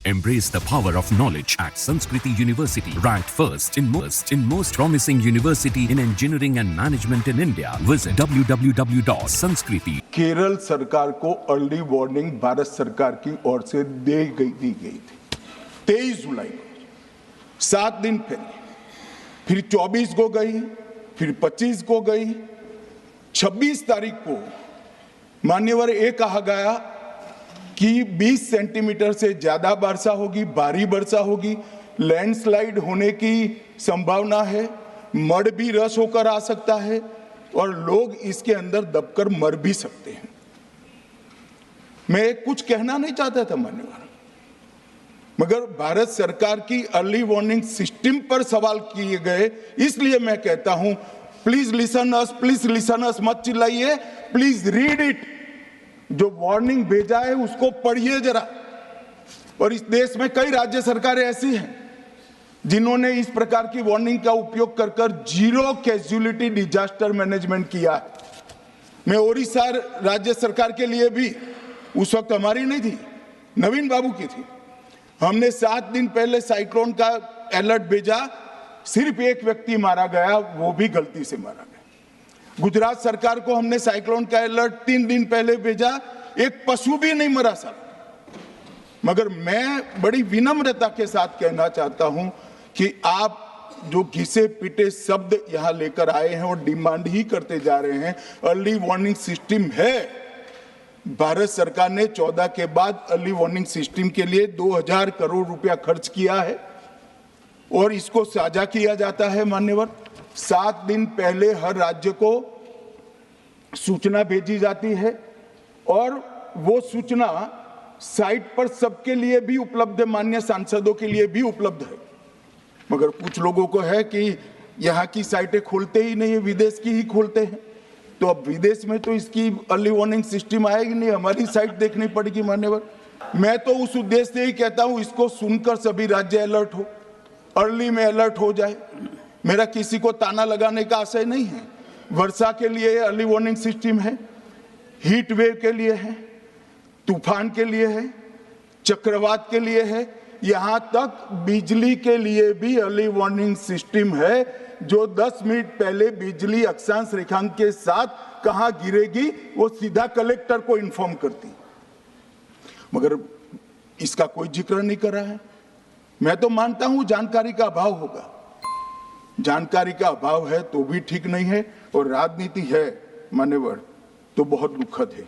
Embrace the power of knowledge at Sanskriti University, ranked first in most promising university in engineering and management in India. Visit www.sanskriti. Kerala सरकार को early warning Bharat सरकार की ओर से दी गई थी 23 जुलाई को, 7 दिन पहले, फिर 24 को गई, फिर 25 को गई, 26 तारीख को मान्यवर ये कहा गया कि 20 सेंटीमीटर से ज्यादा वर्षा होगी, भारी वर्षा होगी, लैंडस्लाइड होने की संभावना है, मड भी रस होकर आ सकता है और लोग इसके अंदर दबकर मर भी सकते हैं। मैं कुछ कहना नहीं चाहता था मान्यवर, मगर भारत सरकार की अर्ली वार्निंग सिस्टम पर सवाल किए गए, इसलिए मैं कहता हूं प्लीज लिसन अस, मत चिल्लाइए, प्लीज रीड इट। जो वार्निंग भेजा है उसको पढ़िए जरा। और इस देश में कई राज्य सरकारें ऐसी हैं जिन्होंने इस प्रकार की वार्निंग का उपयोग कर कर जीरो कैजुअलिटी डिजास्टर मैनेजमेंट किया है। मैं ओडिशा राज्य सरकार के लिए भी, उस वक्त हमारी नहीं थी, नवीन बाबू की थी, हमने 7 दिन पहले साइक्लोन का अलर्ट भेजा, सिर्फ एक व्यक्ति मारा गया, वो भी गलती से मारा गया। गुजरात सरकार को हमने साइक्लोन का अलर्ट 3 दिन पहले भेजा, एक पशु भी नहीं मरा साहब। मगर मैं बड़ी विनम्रता के साथ कहना चाहता हूं कि आप जो घिसे पिटे शब्द यहां लेकर आए हैं और डिमांड ही करते जा रहे हैं, अर्ली वार्निंग सिस्टम है। भारत सरकार ने 14 के बाद अर्ली वार्निंग सिस्टम के लिए 2000 करोड़ रुपया खर्च किया है और इसको साझा किया जाता है मान्यवर। 7 दिन पहले हर राज्य को सूचना भेजी जाती है और वो सूचना साइट पर सबके लिए भी उपलब्ध है, मान्य सांसदों के लिए भी उपलब्ध है। मगर कुछ लोगों को है कि यहाँ की साइटें खोलते ही नहीं है, विदेश की ही खोलते हैं, तो अब विदेश में तो इसकी अर्ली वार्निंग सिस्टम आएगी नहीं, हमारी साइट देखनी पड़ेगी मान्यवर। मैं तो उस उद्देश्य से ही कहता हूँ इसको सुनकर सभी राज्य अलर्ट हो, अर्ली में अलर्ट हो जाए। मेरा किसी को ताना लगाने का आशय नहीं है। वर्षा के लिए अर्ली वार्निंग सिस्टम है, हीट वेव के लिए है, तूफान के लिए है, चक्रवात के लिए है, यहां तक बिजली के लिए भी अर्ली वार्निंग सिस्टम है, जो 10 मिनट पहले बिजली अक्षांश रेखांक के साथ कहां गिरेगी वो सीधा कलेक्टर को इन्फॉर्म करती, मगर इसका कोई जिक्र नहीं कर रहा है। मैं तो मानता हूं जानकारी का अभाव होगा, जानकारी का अभाव है तो भी ठीक नहीं है, और राजनीति है मान्यवर तो बहुत दुखद है।